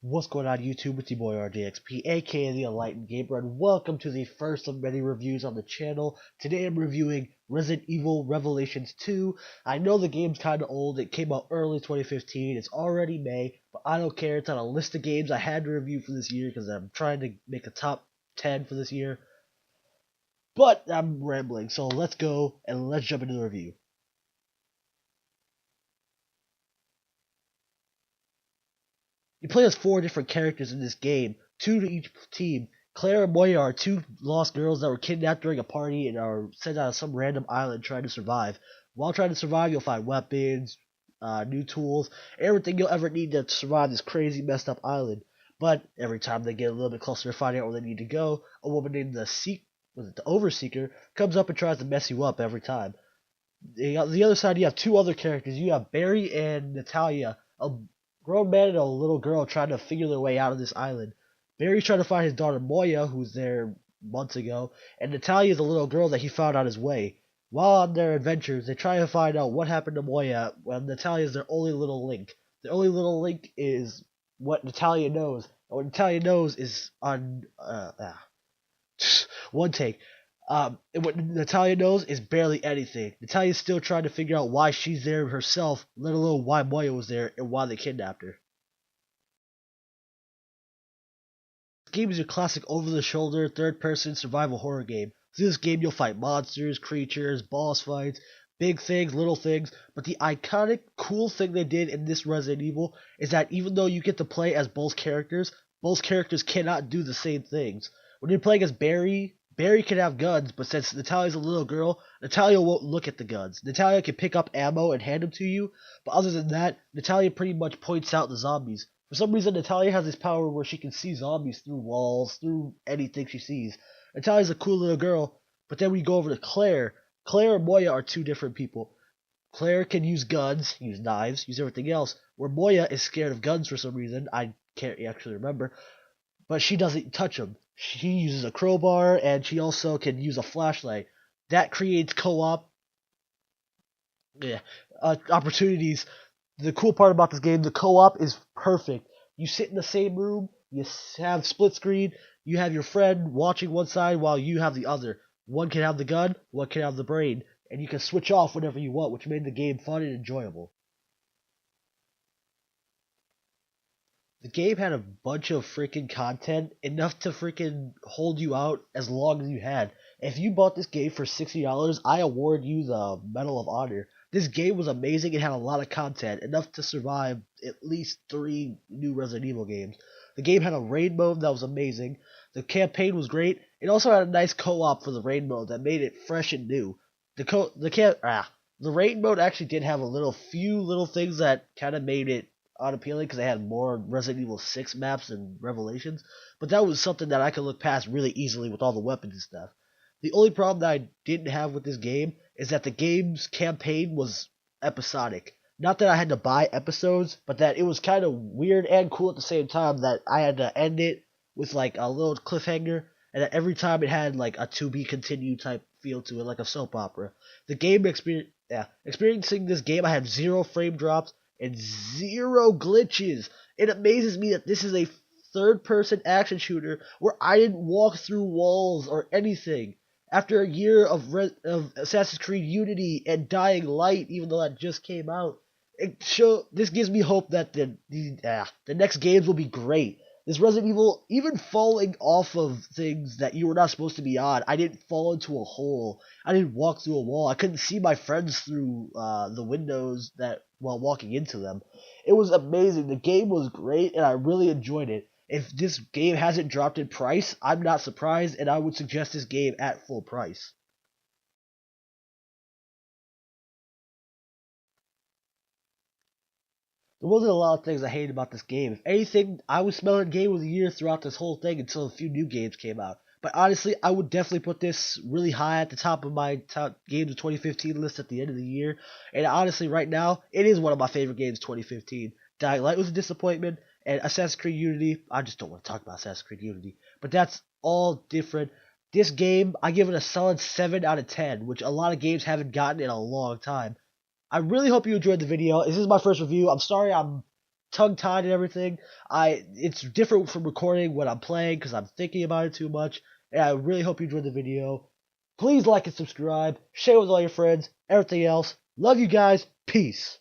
What's going on YouTube? It's your boy RJXP, aka the Enlightened Gamer, and welcome to the first of many reviews on the channel. Today I'm reviewing Resident Evil Revelations 2. I know the game's kinda old, it came out early 2015, it's already May, but I don't care, it's on a list of games I had to review for this year because I'm trying to make a top 10 for this year. But I'm rambling, so let's go and let's jump into the review. You play as 4 different characters in this game, 2 to each team. Claire and Moya are 2 lost girls that were kidnapped during a party and are sent out on some random island trying to survive. While trying to survive, you'll find weapons, new tools, everything you'll ever need to survive this crazy, messed up island. But every time they get a little bit closer to finding out where they need to go, a woman named the Overseeker comes up and tries to mess you up every time. The other side, you have 2 other characters. You have Barry and Natalia, a grown man and a little girl trying to figure their way out of this island. Barry's trying to find his daughter Moya, who's there months ago, and Natalia is a little girl that he found on his way. While on their adventures, they try to find out what happened to Moya when Natalia is their only little link. The only little link is what Natalia knows. And what Natalia knows is on one take. And what Natalia knows is barely anything. Natalia's still trying to figure out why she's there herself, let alone why Moya was there and why they kidnapped her. This game is your classic over-the-shoulder, third-person survival horror game. Through this game, you'll fight monsters, creatures, boss fights, big things, little things. But the iconic, cool thing they did in this Resident Evil is that even though you get to play as both characters cannot do the same things. When you're playing as Barry can have guns, but since Natalia's a little girl, Natalia won't look at the guns. Natalia can pick up ammo and hand them to you, but other than that, Natalia pretty much points out the zombies. For some reason, Natalia has this power where she can see zombies through walls, through anything she sees. Natalia's a cool little girl, but then we go over to Claire. Claire and Moya are 2 different people. Claire can use guns, use knives, use everything else, where Moya is scared of guns for some reason. I can't actually remember, but she doesn't touch them. She uses a crowbar, and she also can use a flashlight. That creates co-op opportunities. The cool part about this game, the co-op is perfect. You sit in the same room, you have split screen, you have your friend watching one side while you have the other. One can have the gun, one can have the brain, and you can switch off whenever you want, which made the game fun and enjoyable. The game had a bunch of freaking content, enough to freaking hold you out as long as you had. If you bought this game for $60, I award you the Medal of Honor. This game was amazing. It had a lot of content, enough to survive at least 3 new Resident Evil games. The game had a raid mode that was amazing. The campaign was great. It also had a nice co-op for the raid mode that made it fresh and new. The raid mode actually did have few little things that kind of made it unappealing because they had more Resident Evil 6 maps and Revelations, but that was something that I could look past really easily with all the weapons and stuff. The only problem that I didn't have with this game is that the game's campaign was episodic. Not that I had to buy episodes, but that it was kind of weird and cool at the same time that I had to end it with like a little cliffhanger, and that every time it had like a to be continued type feel to it, like a soap opera. Experiencing this game, I had 0 frame drops and 0 glitches. It amazes me that this is a third-person action shooter where I didn't walk through walls or anything. After a year of Assassin's Creed Unity and Dying Light, even though that just came out, this gives me hope that the next games will be great. This Resident Evil, even falling off of things that you were not supposed to be on, I didn't fall into a hole. I didn't walk through a wall. I couldn't see my friends through the windows while walking into them. It was amazing. The game was great, and I really enjoyed it. If this game hasn't dropped in price, I'm not surprised, and I would suggest this game at full price. There wasn't a lot of things I hated about this game. If anything, I was smelling Game of the Year throughout this whole thing until a few new games came out. But honestly, I would definitely put this really high at the top of my top games of 2015 list at the end of the year. And honestly, right now, it is one of my favorite games 2015. Dying Light was a disappointment, and Assassin's Creed Unity, I just don't want to talk about Assassin's Creed Unity. But that's all different. This game, I give it a solid 7 out of 10, which a lot of games haven't gotten in a long time. I really hope you enjoyed the video. This is my first review. I'm sorry I'm tongue-tied and everything. It's different from recording when I'm playing because I'm thinking about it too much. And I really hope you enjoyed the video. Please like and subscribe. Share with all your friends. Everything else. Love you guys. Peace.